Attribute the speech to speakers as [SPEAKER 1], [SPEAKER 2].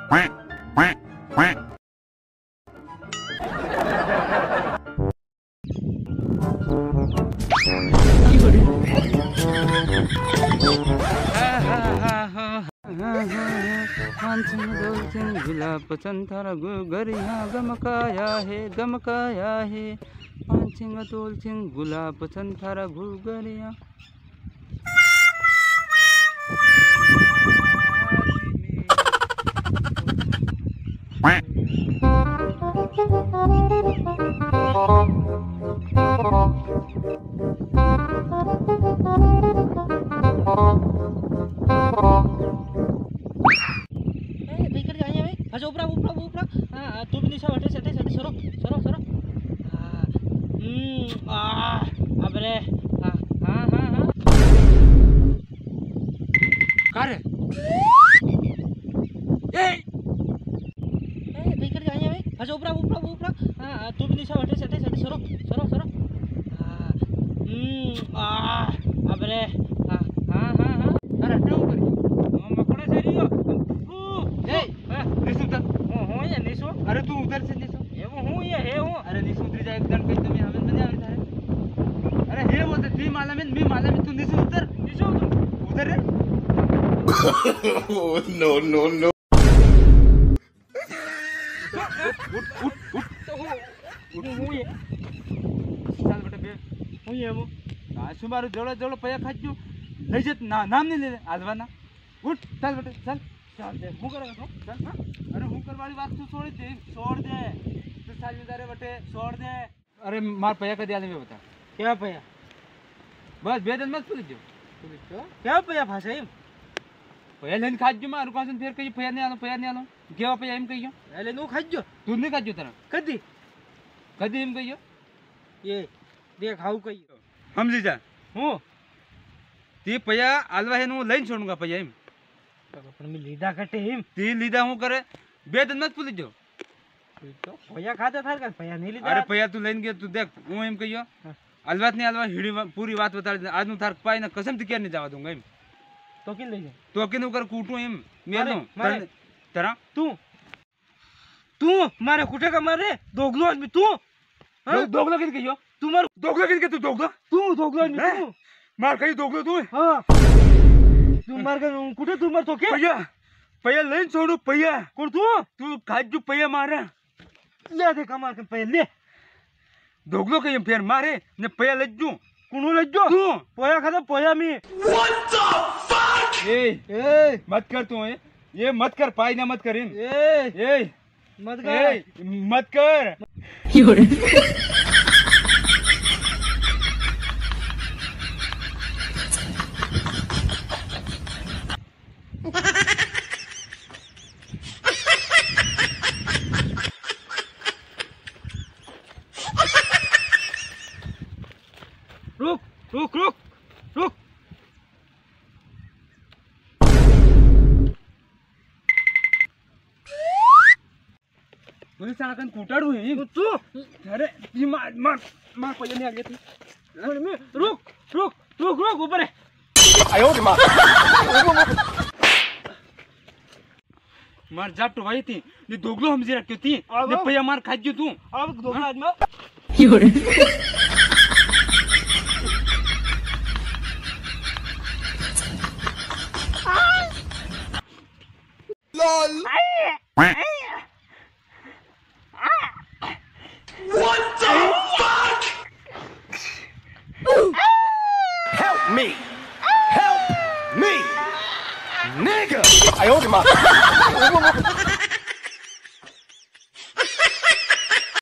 [SPEAKER 1] quack, quack, quack.
[SPEAKER 2] गुलाब चंथारा गुगरिया गमकाया है पांचिंग तोलचिंग गुलाब चंथारा गुगरिया
[SPEAKER 1] Quack.
[SPEAKER 2] अच्छा ऊपर ऊपर तू भी नीचे बैठे सटे सटे सरो अबरे हाँ कर बैठ जाइए भाई अच्छा ऊपर तू भी नीचे बैठे सटे सटे सरो अबरे हाँ अरे क्यों कर मकड़े से नहीं निशो अरे तू उधर से निशो ये वो हूँ ये है हूँ अरे निशो उधर जाए गन पे तुम्हें हमें बने आवे था अरे हे वो तो ती माला में मी माला में तू निशो उधर है
[SPEAKER 1] No.
[SPEAKER 2] उठ हूँ ये चल बेटा बे हूँ ये वो सुमारू जोड़ो पैया खाजू नहीं जत नाम नहीं ले आलवाना उठ चल बेटा चल चल दे हूँ करेगा चल हाँ अरे हूँ कर वाली बात तू छोड़ दे तू साल में बटे छोड़ दे अरे मार पैया का दिया में बता क्या पैया बस बेदन मत पुलिस जो क्या पैया फांसे पैया लेन खाजू मार कौन फिर कहीं पैया नहीं आलो क्या पैया हम कहियो ले नो खाजू तू नहीं खाजू तरह कदी हम कहियो ये देख हाउ कहियो हम ले जा हूँ ती पैया आलवा है नो लाइन छोड़ूंगा पैया हम अपन में लीदा कटे हिम ती लीदा हूँ करे बेदन मत पुलिस जो तो पैया खाता था कर पैया नहीं लीदा अरे पैया तू लाइन गया तू देख हूँ हम कहियो अलवात नहीं अलवा हिड़ी पूरी बात बता आज नु थार पाई ना कसम ते क्या नहीं जावा दूंगा हम तो किन ले जा तो किन ऊपर कूटू हम मेलो तेरा तू मारे कुटे का मारे दोगलो आदमी तू दोगलो किन कहियो तू मार दोगलो किन के तू दोगलो आदमी तू मार कहीं दोगलो तू हां तू मार के कुटे तू मार तो के पैया लाइन छोड़ो पैया कौन तू खाजू पैया मारा ले दे कमार के पैया ले दोगलो के फिर मारे ने पैया लज्जू कुणो लज्जू तू पैया खाता पैया मी व्हाट द फक ए मत कर तू ये मत कर पाई ना मत कर ए मत कर रुक मुझे साकन कुटाड़ू है तू अरे ये मार पैया नहीं आ गया तू रुक ऊपर है आयो रे मार जाप तो भाई थी ने दोगलो हम जे रखी थी ने पैया मार खाजू तू अब दोगलो आदमी योरे
[SPEAKER 1] LOL. What the fuck? Help me, nigga. I owed him up.